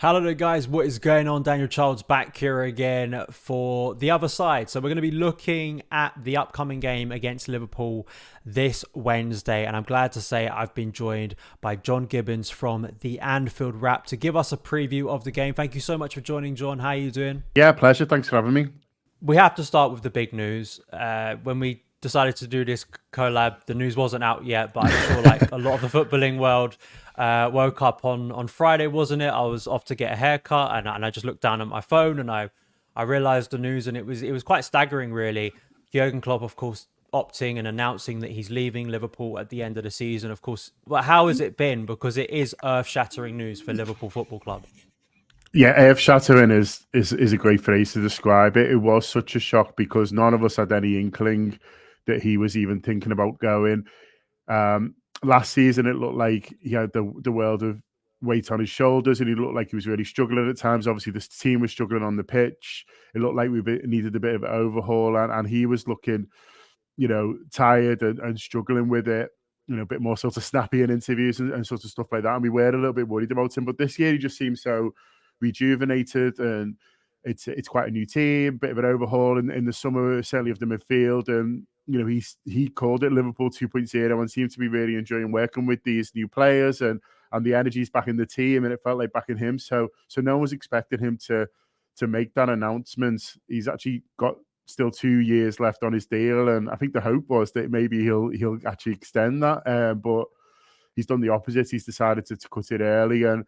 Hello there guys, what is going on? Daniel Childs back here again for the other side. So we're going to be looking at the upcoming game against Liverpool this Wednesday, and I'm glad to say I've been joined by John Gibbons from the Anfield Wrap to give us a preview of the game. Thank you so much for joining, John. How are you doing? Yeah, pleasure. Thanks for having me. We have to start with the big news. When we decided to do this collab, the news wasn't out yet, but I'm sure like a lot of the footballing world woke up on Friday, wasn't it? I was off to get a haircut, and I just looked down at my phone and I realized the news, and it was quite staggering, really. Jurgen Klopp, of course, opting and announcing that he's leaving Liverpool at the end of the season. Of course, but how has it been? Because it is earth-shattering news for Liverpool Football Club. Yeah, earth-shattering is a great phrase to describe it. It was such a shock because none of us had any inkling that he was even thinking about going. Last season, it looked like he had the world of weight on his shoulders, and he looked like he was really struggling at times. Obviously, this team was struggling on the pitch. It looked like needed a bit of an overhaul, and he was looking, tired and struggling with it. A bit more sort of snappy in interviews and sort of stuff like that. And we were a little bit worried about him. But this year, he just seems so rejuvenated, and it's quite a new team, bit of an overhaul in the summer, certainly of the midfield. And he called it Liverpool 2.0 and seemed to be really enjoying working with these new players, and the energy's back in the team, and it felt like back in him. So no one was expecting him to make that announcement. He's actually got still 2 years left on his deal, and I think the hope was that maybe he'll actually extend that, but he's done the opposite. He's decided to cut it early, and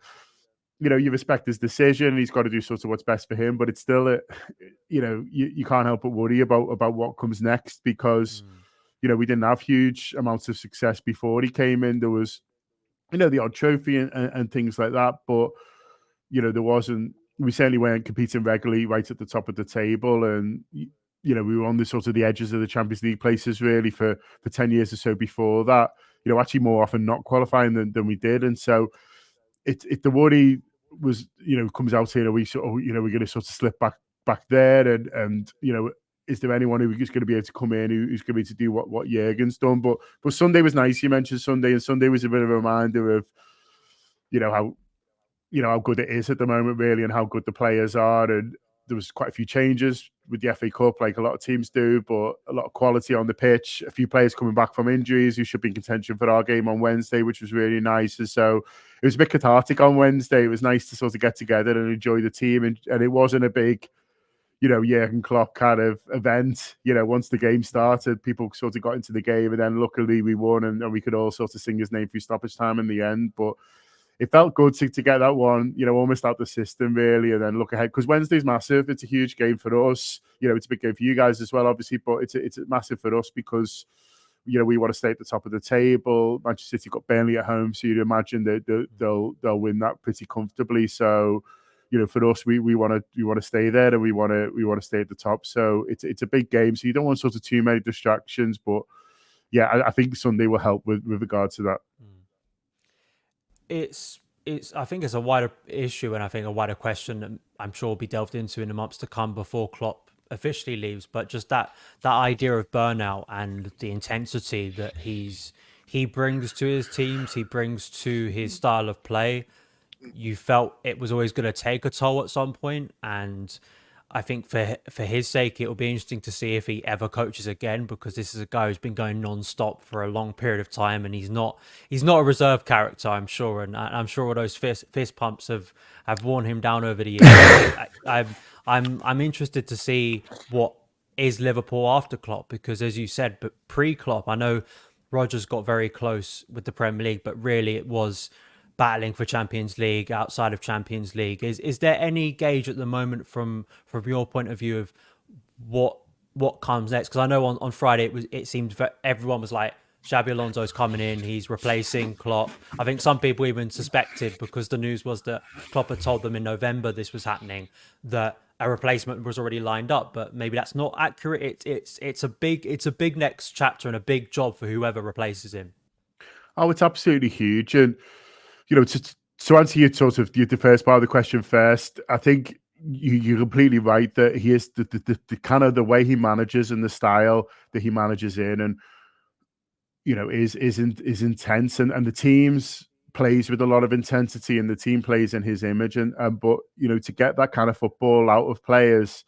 you respect his decision. He's got to do sort of what's best for him, but it's still you can't help but worry about what comes next, because Mm. we didn't have huge amounts of success before he came in. There was the odd trophy and things like that, but there wasn't. We certainly weren't competing regularly right at the top of the table, and we were on the sort of the edges of the Champions League places really for 10 years or so before that. Actually more often not qualifying than we did, and so the worry was, comes out here, we sort of, we're going to sort of slip back there, and is there anyone who's going to be able to come in who's going to be able to do what Jurgen's done? But Sunday was nice. You mentioned Sunday, and Sunday was a bit of a reminder of how how good it is at the moment, really, and how good the players are. And there was quite a few changes with the FA Cup, like a lot of teams do, but a lot of quality on the pitch. A few players coming back from injuries who should be in contention for our game on Wednesday, which was really nice. And so it was a bit cathartic on Wednesday. It was nice to sort of get together and enjoy the team, and it wasn't a big, Jurgen Klopp kind of event. Once the game started, people sort of got into the game, and then luckily we won, and we could all sort of sing his name through stoppage time in the end. But it felt good to get that one, almost out the system, really, and then look ahead, because Wednesday's massive. It's a huge game for us. It's a big game for you guys as well, obviously, but it's massive for us because we want to stay at the top of the table. Manchester City got Burnley at home, so you'd imagine that they'll win that pretty comfortably. So for us, we want to stay there, and we want to stay at the top. So it's a big game, so you don't want sort of too many distractions. But yeah, I think Sunday will help with regard to that. Mm. It's I think it's a wider issue, and I think a wider question that I'm sure will be delved into in the months to come before Klopp officially leaves. But just that idea of burnout and the intensity that he brings to his teams, he brings to his style of play. You felt it was always going to take a toll at some point, and I think for his sake, it will be interesting to see if he ever coaches again, because this is a guy who's been going non-stop for a long period of time, and he's not a reserve character, I'm sure, and I'm sure all those fist pumps have worn him down over the years. I'm interested to see what is Liverpool after Klopp, because as you said, but pre-Klopp, I know Rodgers got very close with the Premier League, but really it was battling for Champions League, outside of Champions League. Is there any gauge at the moment from your point of view of what comes next? Because I know on Friday it seemed that everyone was like, Xabi Alonso's coming in, he's replacing Klopp. I think some people even suspected, because the news was that Klopp had told them in November this was happening, that a replacement was already lined up, but maybe that's not accurate. It's a big next chapter and a big job for whoever replaces him. Oh, it's absolutely huge. And to answer your sort of the first part of the question first, I think you're completely right that he is the kind of the way he manages and the style that he manages in, and is intense, and the teams plays with a lot of intensity, and the team plays in his image. And but to get that kind of football out of players,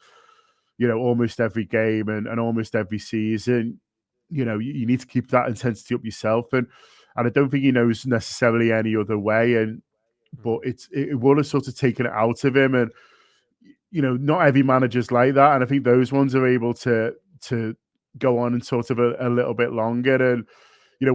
almost every game and almost every season, you need to keep that intensity up yourself. And I don't think he knows necessarily any other way. And but it would have sort of taken it out of him. And not every manager's like that. And I think those ones are able to go on and sort of a little bit longer. And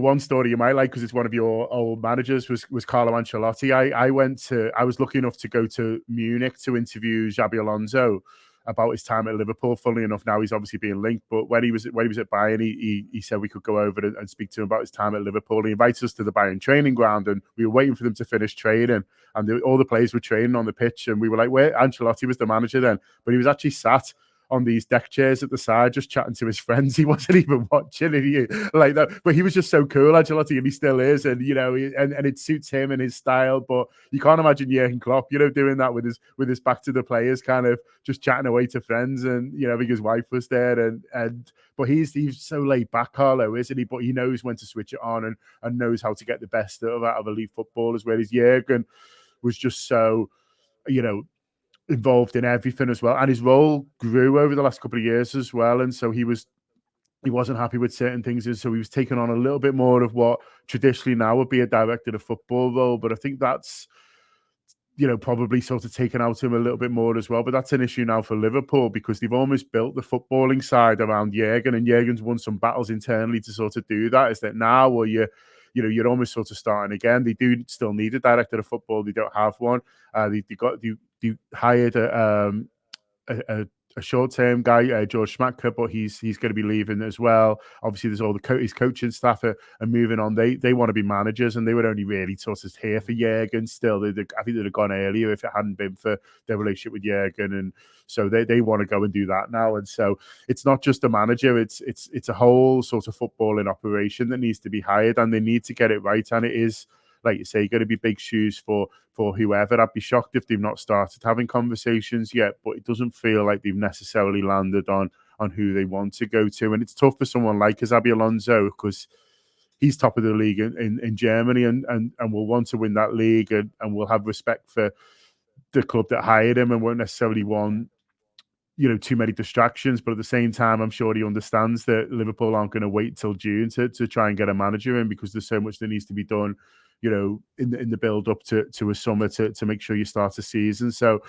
one story you might like, because it's one of your old managers, was Carlo Ancelotti. I was lucky enough to go to Munich to interview Xabi Alonso about his time at Liverpool. Funnily enough, now he's obviously being linked, but when he was at Bayern, he said we could go over and speak to him about his time at Liverpool. He invited us to the Bayern training ground, and we were waiting for them to finish training, and all the players were training on the pitch, and we were like, where Ancelotti was the manager then, but he was actually sat on these deck chairs at the side, just chatting to his friends. He wasn't even watching it, like that. But he was just so cool, Ancelotti, and he still is. And and it suits him and his style. But you can't imagine Jurgen Klopp, doing that with his back to the players, kind of just chatting away to friends. And I think his wife was there. But he's so laid back, Carlo, isn't he? But he knows when to switch it on and knows how to get the best out of elite footballers. Whereas Jurgen was just so, involved in everything as well, and his role grew over the last couple of years as well. And so he wasn't happy with certain things, and so he was taking on a little bit more of what traditionally now would be a director of football role. But I think that's probably sort of taken out of him a little bit more as well. But that's an issue now for Liverpool, because they've almost built the footballing side around Jurgen, and Jurgen's won some battles internally to sort of do that. Is that now, or you're almost sort of starting again? They do still need a director of football. They don't have one. They hired a short-term guy, George Schmadtke, but he's going to be leaving as well. Obviously, there's all his coaching staff are moving on. They want to be managers, and they were only really sort of here for Jurgen still. I think they'd have gone earlier if it hadn't been for their relationship with Jurgen, and so they want to go and do that now. And so it's not just a manager; it's a whole sort of footballing operation that needs to be hired, and they need to get it right. And it is, like you say, going to be big shoes for whoever. I'd be shocked if they've not started having conversations yet, but it doesn't feel like they've necessarily landed on who they want to go to. And it's tough for someone like Xabi Alonso, because he's top of the league in Germany and will want to win that league, and will have respect for the club that hired him, and won't necessarily want too many distractions. But at the same time, I'm sure he understands that Liverpool aren't going to wait till June to try and get a manager in, because there's so much that needs to be done in the build up to a summer to make sure you start a season. So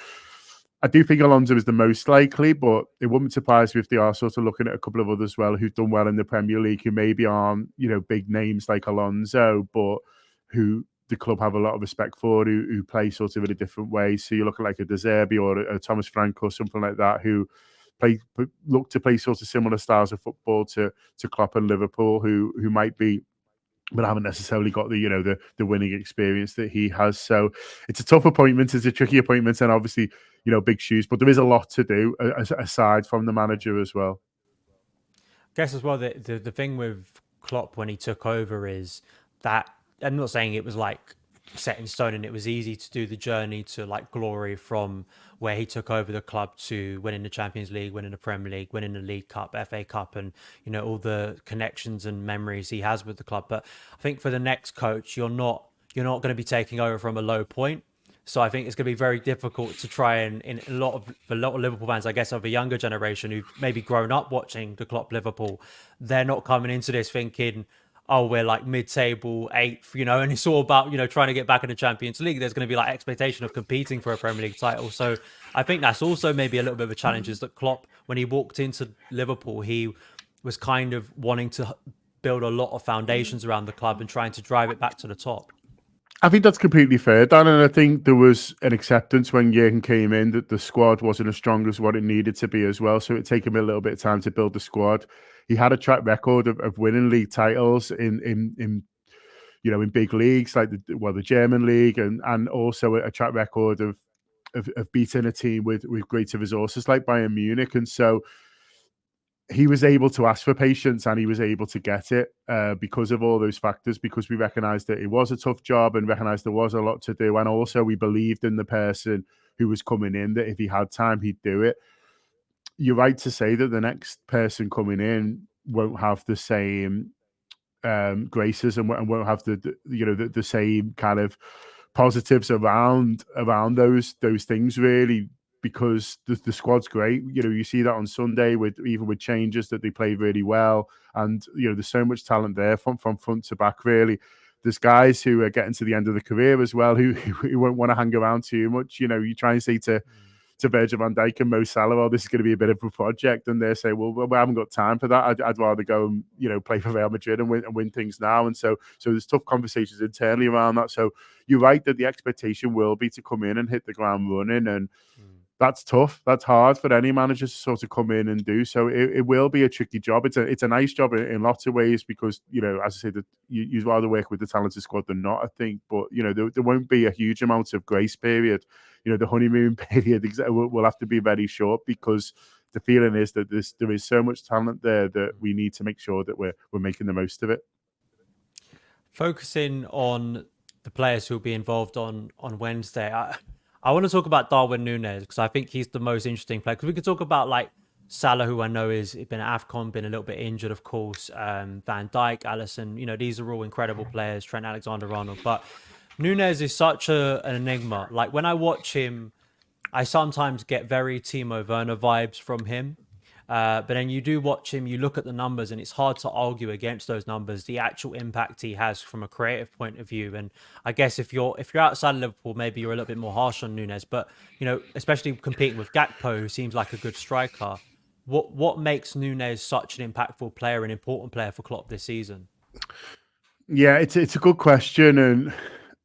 I do think Alonso is the most likely, but it wouldn't surprise me if they are sort of looking at a couple of others as well who've done well in the Premier League, who maybe aren't big names like Alonso, but who the club have a lot of respect for, who play sort of in a different way. So you're looking like a De Zerbi or a Thomas Frank or something like that, who look to play sort of similar styles of football to Klopp and Liverpool, who might be, but haven't necessarily got the winning experience that he has. So it's a tough appointment, it's a tricky appointment, and obviously big shoes. But there is a lot to do aside from the manager as well. I guess as well the thing with Klopp when he took over is that, I'm not saying it was like set in stone and it was easy to do the journey to like glory from where he took over the club to winning the Champions League, winning the Premier League, winning the League Cup, FA Cup, and all the connections and memories he has with the club. But I think for the next coach, you're not going to be taking over from a low point. So I think it's going to be very difficult to try and, for a lot of Liverpool fans, I guess, of a younger generation who've maybe grown up watching the Klopp Liverpool, they're not coming into this thinking, oh, we're like mid-table, eighth, and it's all about, trying to get back in the Champions League. There's going to be like expectation of competing for a Premier League title. So I think that's also maybe a little bit of a challenge, is that Klopp, when he walked into Liverpool, he was kind of wanting to build a lot of foundations around the club and trying to drive it back to the top. I think that's completely fair, Dan, and I think there was an acceptance when Jurgen came in that the squad wasn't as strong as what it needed to be as well. So it took him a little bit of time to build the squad. He had a track record of winning league titles in big leagues like the German league, and also a track record of beating a team with greater resources like Bayern Munich. And so he was able to ask for patience, and he was able to get it because of all those factors, because we recognised that it was a tough job and recognised there was a lot to do. And also we believed in the person who was coming in, that if he had time, he'd do it. You're right to say that the next person coming in won't have the same graces and won't have the same kind of positives around those things really, because the squad's great. You see that on Sunday with changes that they played really well, and there's so much talent there from front to back really. There's guys who are getting to the end of the career as well who won't want to hang around too much. You try and say to Virgil van Dijk and Mo Salah, well, this is going to be a bit of a project, and they say, well, we haven't got time for that. I'd rather go and play for Real Madrid and win things now. And so there's tough conversations internally around that. So you're right that the expectation will be to come in and hit the ground running, and that's tough. That's hard for any manager to sort of come in and do. So it will be a tricky job. It's a nice job in lots of ways, because as I say, that you'd rather work with the talented squad than not, I think. But there won't be a huge amount of grace period. The honeymoon period will have to be very short, because the feeling is that there is so much talent there that we need to make sure that we're making the most of it. Focusing on the players who will be involved on Wednesday, I want to talk about Darwin Nunez, because I think he's the most interesting player. Because we could talk about like Salah, who I know is been at AFCON, been a little bit injured, of course. Van Dijk, Alisson, these are all incredible players. Trent Alexander-Arnold, but Nunez is such an enigma. Like when I watch him, I sometimes get very Timo Werner vibes from him. But then you do watch him, you look at the numbers, and it's hard to argue against those numbers, the actual impact he has from a creative point of view. And I guess if you're outside of Liverpool, maybe you're a little bit more harsh on Nunez, but especially competing with Gakpo, who seems like a good striker. What makes Nunez such an impactful player, an important player for Klopp this season? Yeah, it's a good question, and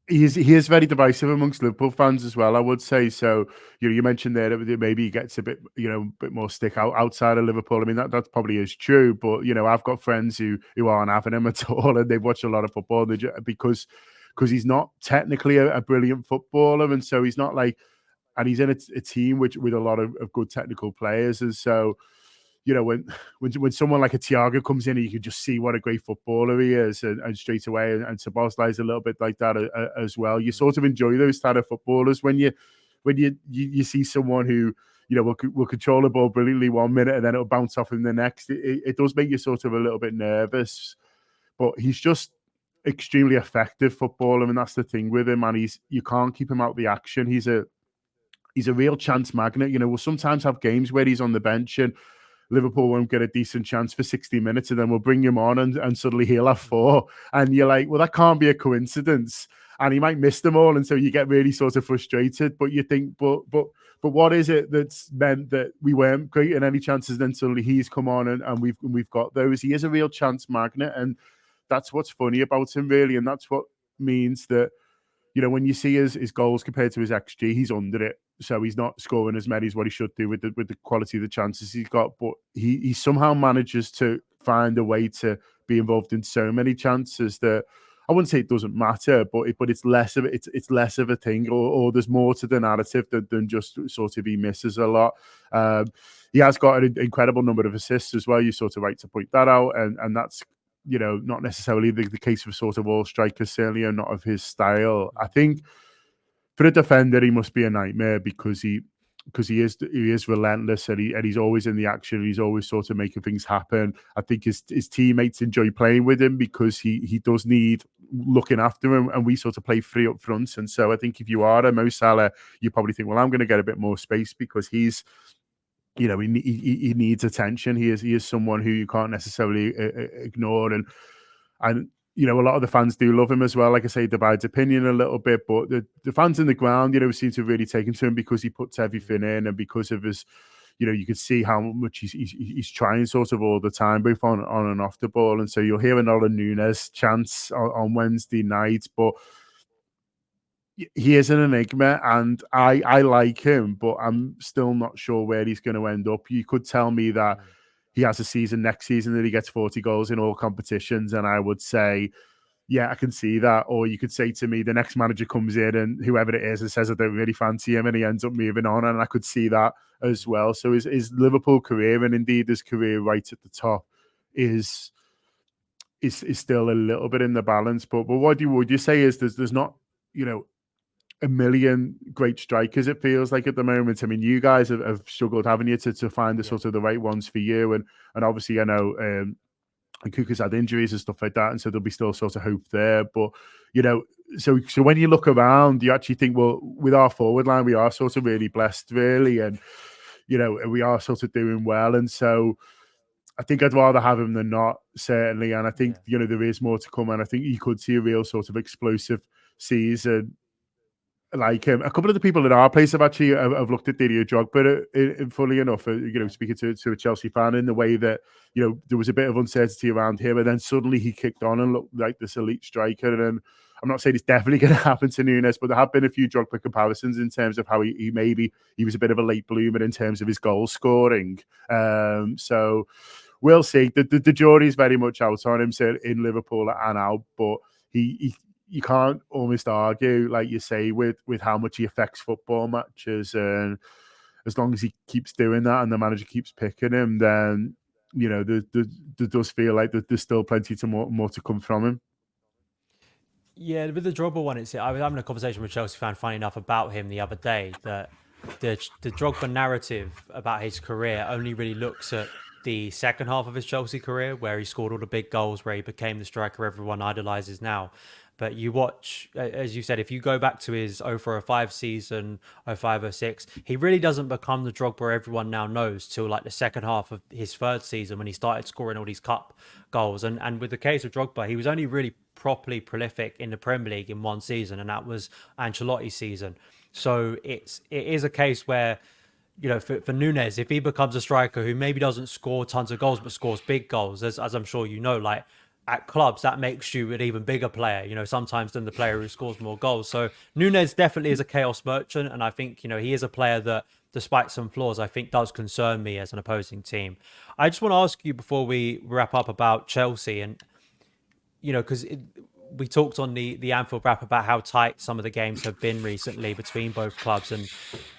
he is very divisive amongst Liverpool fans as well, I would say. So you mentioned there that maybe he gets a bit more stick outside of Liverpool. I mean, that probably is true, but I've got friends who aren't having him at all, and they watch a lot of football because he's not technically a brilliant footballer, and so he's not like, and he's in a team with a lot of good technical players, and so. When someone like a Thiago comes in, you can just see what a great footballer he is, and straight away, and Szoboszlai is a little bit like that as well. You sort of enjoy those type of footballers when you see someone who will control the ball brilliantly 1 minute and then it'll bounce off him the next. It does make you sort of a little bit nervous, but he's just extremely effective footballer, and that's the thing with him. And you can't keep him out of the action. He's a real chance magnet. We'll sometimes have games where he's on the bench and Liverpool won't get a decent chance for 60 minutes, and then we'll bring him on and suddenly he'll have 4. And you're like, well, that can't be a coincidence. And he might miss them all. And so you get really sort of frustrated. But you think, but what is it that's meant that we weren't creating any chances? Then suddenly he's come on and we've got those. He is a real chance magnet. And that's what's funny about him, really. And that's what means that, when you see his goals compared to his XG, he's under it. So he's not scoring as many as what he should do with the quality of the chances he's got. But he somehow manages to find a way to be involved in so many chances that I wouldn't say it doesn't matter, but it's less of it's less of a thing, or there's more to the narrative than just sort of he misses a lot. He has got an incredible number of assists as well. You're sort of right to point that out, and that's not necessarily the case for sort of all strikers, certainly, and not of his style. I think for a defender, he must be a nightmare because he is relentless, and he's always in the action. He's always sort of making things happen. I think his teammates enjoy playing with him because he does need looking after him, and we sort of play free up front. And so I think if you are a Mo Salah, you probably think, well, I'm going to get a bit more space because he's. He needs attention. He is someone who you can't necessarily ignore, and a lot of the fans do love him as well. Like I say, divides opinion a little bit, but the fans in the ground, seem to really take to him because he puts everything in, and because of his, you can see how much he's trying sort of all the time, both on and off the ball. And so you'll hear another Nunez chants on Wednesday night, but he is an enigma, and I like him, but I'm still not sure where he's going to end up. You could tell me that he has a season next season that he gets 40 goals in all competitions, and I would say, yeah, I can see that. Or you could say to me, the next manager comes in and whoever it is and says I don't really fancy him, and he ends up moving on, and I could see that as well. So his Liverpool career, and indeed his career right at the top, is still a little bit in the balance. But what would you say is there's not, a million great strikers, it feels like, at the moment. I mean, you guys have struggled, haven't you, to find the sort of the right ones for you, and obviously I know and Kuka's had injuries and stuff like that, and so there'll be still sort of hope there. But so when you look around, you actually think, well, with our forward line, we are sort of really blessed, really, and we are sort of doing well, and so I think I'd rather have him than not, certainly. And I think there is more to come, and I think you could see a real sort of explosive season. Like a couple of the people in our place have actually have looked at Didier Drogba, fully enough, speaking to a Chelsea fan, in the way that there was a bit of uncertainty around him, and then suddenly he kicked on and looked like this elite striker. And I'm not saying it's definitely going to happen to Nunez, but there have been a few Drogba comparisons in terms of how he was a bit of a late bloomer in terms of his goal scoring. So we'll see. The jury's very much out on him, so in Liverpool and out, but you can't almost argue, like you say, with how much he affects football matches. And as long as he keeps doing that and the manager keeps picking him, then there does feel like there's still plenty more to come from him. Yeah, with the Drogba one, I was having a conversation with a Chelsea fan, funny enough, about him the other day, that the Drogba narrative about his career only really looks at the second half of his Chelsea career, where he scored all the big goals, where he became the striker everyone idolises now. But you watch, as you said, if you go back to his 04-05 season, 05-06, he really doesn't become the Drogba everyone now knows till like the second half of his third season, when he started scoring all these cup goals. And with the case of Drogba, he was only really properly prolific in the Premier League in one season, and that was Ancelotti's season. So it is a case where, for Nunez, if he becomes a striker who maybe doesn't score tons of goals but scores big goals, as I'm sure you know, like at clubs, that makes you an even bigger player, sometimes than the player who scores more goals. So Nunez definitely is a chaos merchant, and I think, he is a player that, despite some flaws, I think does concern me as an opposing team. I just want to ask you before we wrap up about Chelsea, and because we talked on the Anfield Wrap about how tight some of the games have been recently between both clubs, and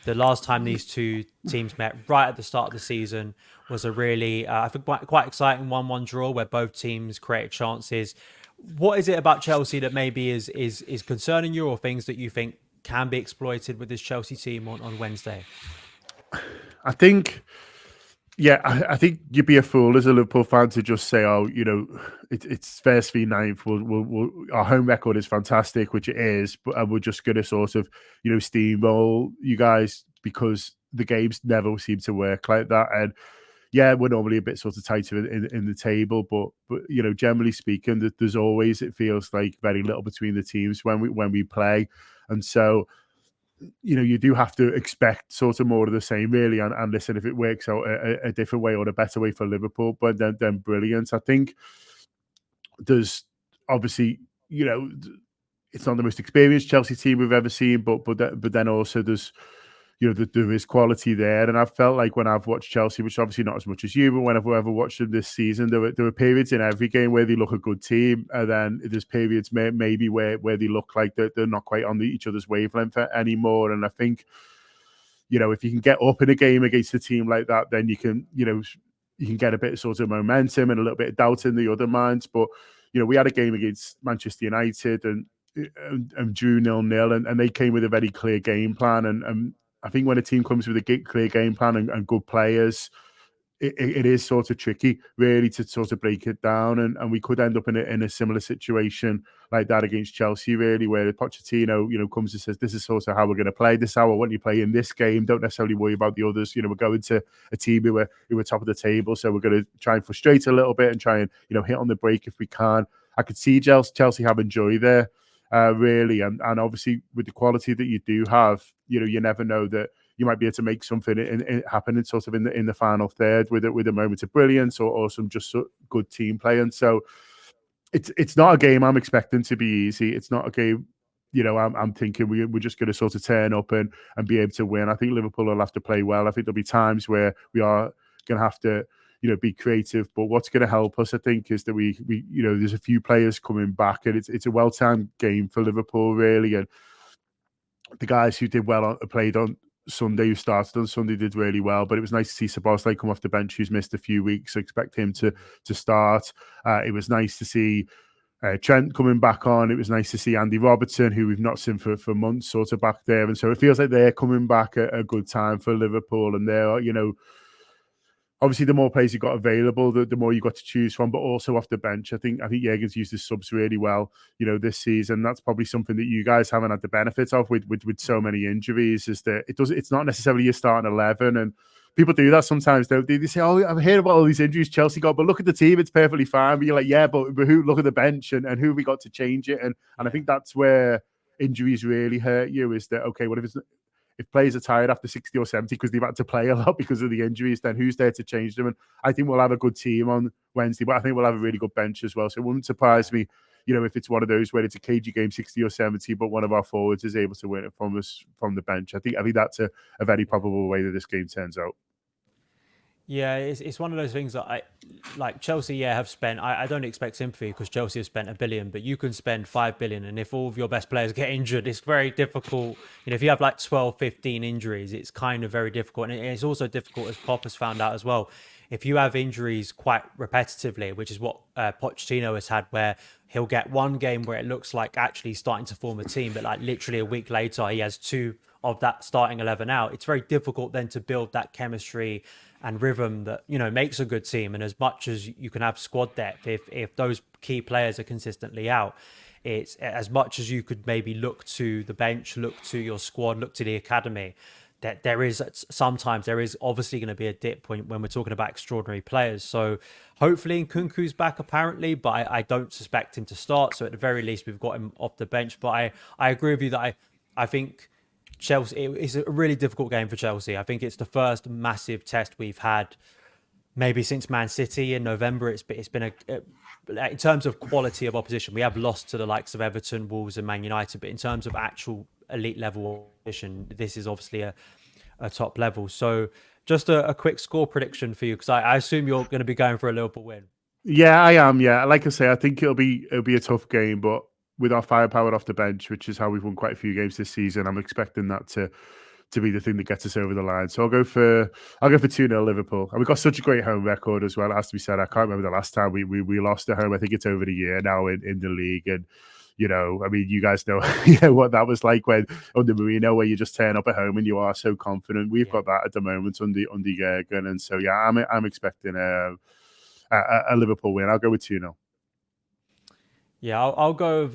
the last time these two teams met right at the start of the season was a really, I think, quite exciting 1-1 draw where both teams created chances. What is it about Chelsea that maybe is concerning you, or things that you think can be exploited with this Chelsea team on Wednesday? I think, I think you'd be a fool as a Liverpool fan to just say, "Oh, it's first v ninth. Our home record is fantastic," which it is, but we're just going to sort of, steamroll you guys, because the games never seem to work like that. And we're normally a bit sort of tighter in the table, but generally speaking, there's always, it feels like, very little between the teams when we play, and so you do have to expect sort of more of the same, really. And listen, if it works out a different way or a better way for Liverpool, but then brilliant. I think there's obviously, it's not the most experienced Chelsea team we've ever seen, but then also there's, there is quality there. And I've felt like when I've watched Chelsea, which obviously not as much as you, but when I've ever watched them this season, there were periods in every game where they look a good team, and then there's periods maybe where they look like they're not quite on each other's wavelength anymore. And I think, if you can get up in a game against a team like that, then you can get a bit of sort of momentum and a little bit of doubt in the other minds. But we had a game against Manchester United and drew 0-0, and they came with a very clear game plan. And I think when a team comes with a clear game plan and good players, it is sort of tricky, really, to sort of break it down. And we could end up in a similar situation like that against Chelsea, really, where Pochettino, comes and says, "This is sort of how we're going to play. This is how I want you to play in this game. Don't necessarily worry about the others. We're going to a team who are top of the table, so we're going to try and frustrate a little bit and try and hit on the break if we can." I could see Chelsea having joy there. Really, and obviously with the quality that you do have, you never know that you might be able to make something happen in sort of in the final third with a moment of brilliance or some just good team play. And so it's not a game I'm expecting to be easy. It's not a game, I'm thinking we're just going to sort of turn up and be able to win. I think Liverpool will have to play well. I think there'll be times where we are going to have to be creative. But what's going to help us, I think, is that we there's a few players coming back, and it's a well-timed game for Liverpool, really. And the guys who did well played on Sunday, who started on Sunday, did really well. But it was nice to see Sabozlai come off the bench, who's missed a few weeks. So expect him to start. It was nice to see Trent coming back on. It was nice to see Andy Robertson, who we've not seen for months, sort of back there. And so it feels like they're coming back at a good time for Liverpool, and they're obviously the more players you got available, the more you got to choose from, but also off the bench. I think Jurgen's used his subs really well, this season. That's probably something that you guys haven't had the benefits of with so many injuries. Is that it's not necessarily your starting 11, and people do that sometimes. They say, "Oh, I've heard about all these injuries Chelsea got, but look at the team; it's perfectly fine." But you're like, "Yeah, but who? Look at the bench and who we got to change it." And I think that's where injuries really hurt you. Is that okay? What if players are tired after 60 or 70 because they've had to play a lot because of the injuries, then who's there to change them? And I think we'll have a good team on Wednesday, but I think we'll have a really good bench as well. So it wouldn't surprise me, if it's one of those where it's a cagey game, 60 or 70, but one of our forwards is able to win it from us from the bench. I think that's a very probable way that this game turns out. Yeah, it's one of those things that Chelsea, have spent. I don't expect sympathy because Chelsea have spent $1 billion, but you can spend $5 billion, and if all of your best players get injured, it's very difficult. If you have 12, 15 injuries, it's kind of very difficult, and it's also difficult, as Klopp has found out as well. If you have injuries quite repetitively, which is what Pochettino has had, where he'll get one game where it looks like actually starting to form a team, but literally a week later he has two of that starting 11 out. It's very difficult then to build that chemistry and rhythm that makes a good team. And as much as you can have squad depth, if those key players are consistently out, it's as much as you could maybe look to the bench, look to your squad, look to the academy, that there is obviously going to be a dip when we're talking about extraordinary players. So hopefully Nkunku's back apparently, but I don't suspect him to start. So at the very least, we've got him off the bench. But I agree with you that I think Chelsea, it's a really difficult game for Chelsea. I think it's the first massive test we've had maybe since Man City in November. It's been in terms of quality of opposition, we have lost to the likes of Everton, Wolves and Man United, but in terms of actual elite level opposition, this is obviously a top level. So just a quick score prediction for you, because I assume you're going to be going for a Liverpool win. Yeah, I am. Yeah, like I say, I think it'll be a tough game, but with our firepower off the bench, which is how we've won quite a few games this season, I'm expecting that to be the thing that gets us over the line. So I'll go for 2-0 Liverpool. And we've got such a great home record as well. It has to be said. I can't remember the last time we lost at home. I think it's over a year now in the league. And I mean, you guys know, what that was like when under Mourinho, where you just turn up at home and you are so confident. We've got that at the moment under Jurgen. And so yeah, I'm expecting a Liverpool win. I'll go with 2-0. Yeah, I'll go with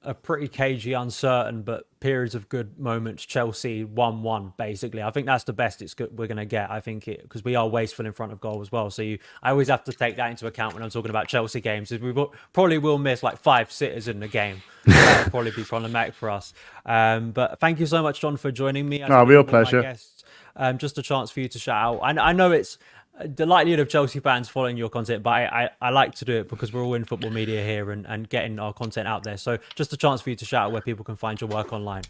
a pretty cagey, uncertain, but periods of good moments. Chelsea 1-1, basically. I think that's the best we're going to get. I think because we are wasteful in front of goal as well. So I always have to take that into account when I'm talking about Chelsea games. We probably will miss 5 sitters in the game. That'll probably be problematic for us. But thank you so much, John, for joining me. Real pleasure. Guests, just a chance for you to shout out. I know it's the likelihood of Chelsea fans following your content, but I like to do it because we're all in football media here and getting our content out there. So just a chance for you to shout out where people can find your work online.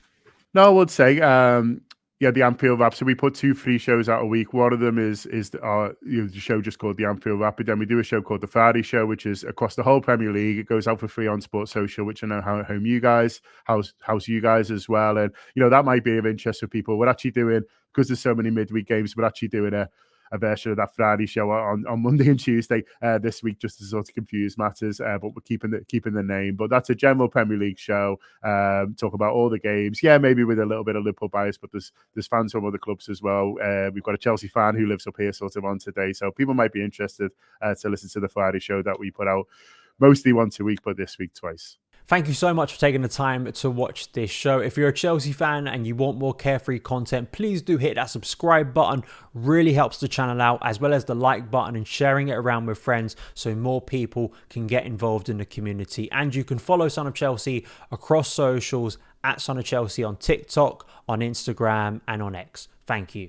No, I would say, the Anfield Wrap. So we put 2 free shows out a week. One of them is the show just called the Anfield Wrap. Then we do a show called the Friday Show, which is across the whole Premier League. It goes out for free on Sports Social, which I know how's you guys as well. And that might be of interest for people. We're actually doing, because there's so many midweek games, we're actually doing a version of that Friday show on Monday and Tuesday this week, just to sort of confuse matters. But we're keeping the name. But that's a general Premier League show. Talk about all the games. Yeah, maybe with a little bit of Liverpool bias, but there's fans from other clubs as well. We've got a Chelsea fan who lives up here sort of on today, so people might be interested to listen to the Friday show that we put out mostly once a week, but this week twice. Thank you so much for taking the time to watch this show. If you're a Chelsea fan and you want more carefree content, please do hit that subscribe button. Really helps the channel out, as well as the like button and sharing it around with friends so more people can get involved in the community. And you can follow Son of Chelsea across socials at Son of Chelsea on TikTok, on Instagram and on X. Thank you.